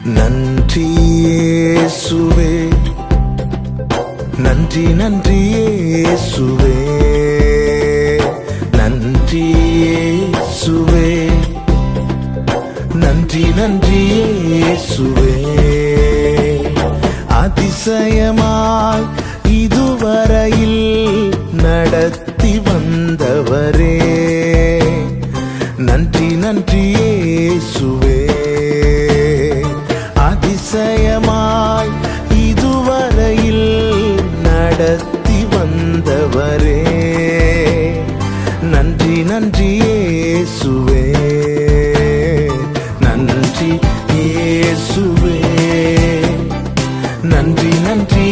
நன்றி இயேசுவே, நன்றி நன்றி இயேசுவே, நன்றி இயேசுவே, நன்றி நன்றி இயேசுவே. அதிசயமாய் இதுவரையில் நடத்தி வந்தவரே, நன்றி நன்றி இயேசுவே. அதிசயமாய் இதுவரையில் நடத்தி வந்தவரே, நன்றி நன்றி இயேசுவே, நன்றி இயேசுவே, நன்றி நன்றி